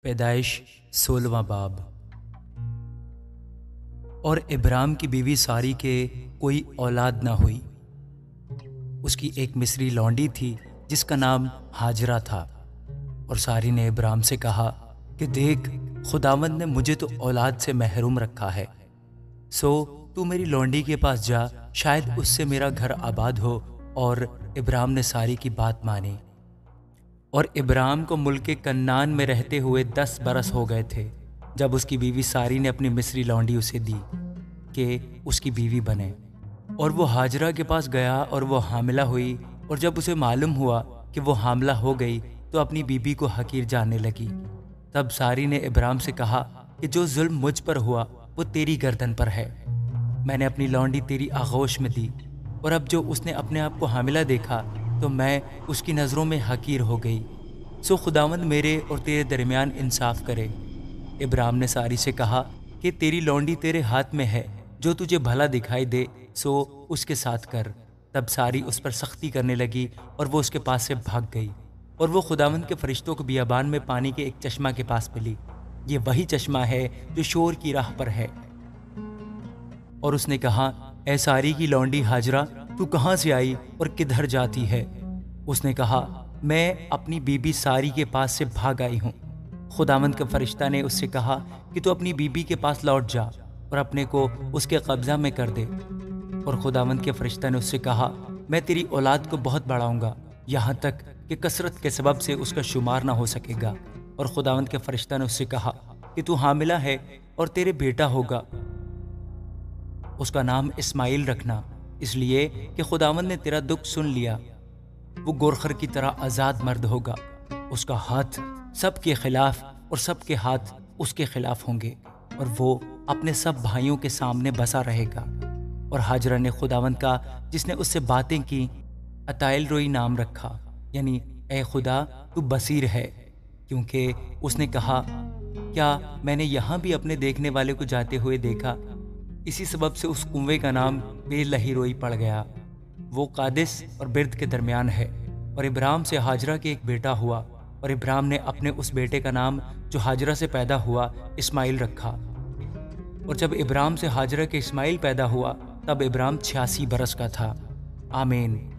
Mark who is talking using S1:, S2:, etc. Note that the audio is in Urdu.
S1: پیدائش 16واں باب۔ اور ابرام کی بیوی ساری کے کوئی اولاد نہ ہوئی۔ اس کی ایک مصری لونڈی تھی جس کا نام ہاجرہ تھا۔ اور ساری نے ابرام سے کہا کہ دیکھ، خداوند نے مجھے تو اولاد سے محروم رکھا ہے، سو تو میری لونڈی کے پاس جا، شاید اس سے میرا گھر آباد ہو۔ اور ابرام نے ساری کی بات مانی۔ اور ابرام کو ملک کنعان میں رہتے ہوئے 10 برس ہو گئے تھے جب اس کی بیوی ساری نے اپنی مصری لونڈی اسے دی کہ اس کی بیوی بنے۔ اور وہ ہاجرہ کے پاس گیا اور وہ حاملہ ہوئی، اور جب اسے معلوم ہوا کہ وہ حاملہ ہو گئی تو اپنی بیوی کو حقیر جاننے لگی۔ تب ساری نے ابرام سے کہا کہ جو ظلم مجھ پر ہوا وہ تیری گردن پر ہے، میں نے اپنی لونڈی تیری آغوش میں دی، اور اب جو اس نے اپنے آپ کو حاملہ دیکھا تو میں اس کی نظروں میں حقیر ہو گئی، سو خداوند میرے اور تیرے درمیان انصاف کرے۔ ابرام نے ساری سے کہا کہ تیری لونڈی تیرے ہاتھ میں ہے، جو تجھے بھلا دکھائی دے سو اس کے ساتھ کر۔ تب ساری اس پر سختی کرنے لگی اور وہ اس کے پاس سے بھاگ گئی، اور وہ خداوند کے فرشتوں کو بیابان میں پانی کے ایک چشمہ کے پاس ملی۔ یہ وہی چشمہ ہے جو شور کی راہ پر ہے۔ اور اس نے کہا، اے ساری کی لونڈی ہاجرہ، تو کہاں سے آئی اور کدھر جاتی ہے؟ اس نے کہا، میں اپنی بیوی ساری کے پاس سے بھاگ آئی ہوں۔ خداوند کا فرشتہ نے اس سے کہا کہ تو اپنی بیوی کے پاس لوٹ جا اور اپنے کو اس کے قبضہ میں کر دے۔ اور خداوند کے فرشتہ نے اس سے کہا، میں تیری اولاد کو بہت بڑھاؤں گا، یہاں تک کہ کثرت کے سبب سے اس کا شمار نہ ہو سکے گا۔ اور خداوند کے فرشتہ نے اس سے کہا کہ تو حاملہ ہے اور تیرے بیٹا ہوگا، اس کا نام اسماعیل رکھنا، اس لیے کہ خداوند نے تیرا دکھ سن لیا۔ وہ گورخر کی طرح آزاد مرد ہوگا، اس کا ہاتھ سب کے خلاف اور سب کے ہاتھ اس کے خلاف ہوں گے، اور وہ اپنے سب بھائیوں کے سامنے بسا رہے گا۔ اور ہاجرہ نے خداوند کا جس نے اس سے باتیں کی عطائل روئی نام رکھا، یعنی اے خدا تو بصیر ہے، کیونکہ اس نے کہا، کیا میں نے یہاں بھی اپنے دیکھنے والے کو جاتے ہوئے دیکھا؟ اسی سبب سے اس کنویں کا نام بے لہی روئی پڑ گیا۔ وہ قادس اور برد کے درمیان ہے۔ اور ابرام سے ہاجرہ کے ایک بیٹا ہوا، اور ابرام نے اپنے اس بیٹے کا نام جو ہاجرہ سے پیدا ہوا اسماعیل رکھا۔ اور جب ابرام سے ہاجرہ کے اسماعیل پیدا ہوا تب ابرام 86 برس کا تھا۔ آمین۔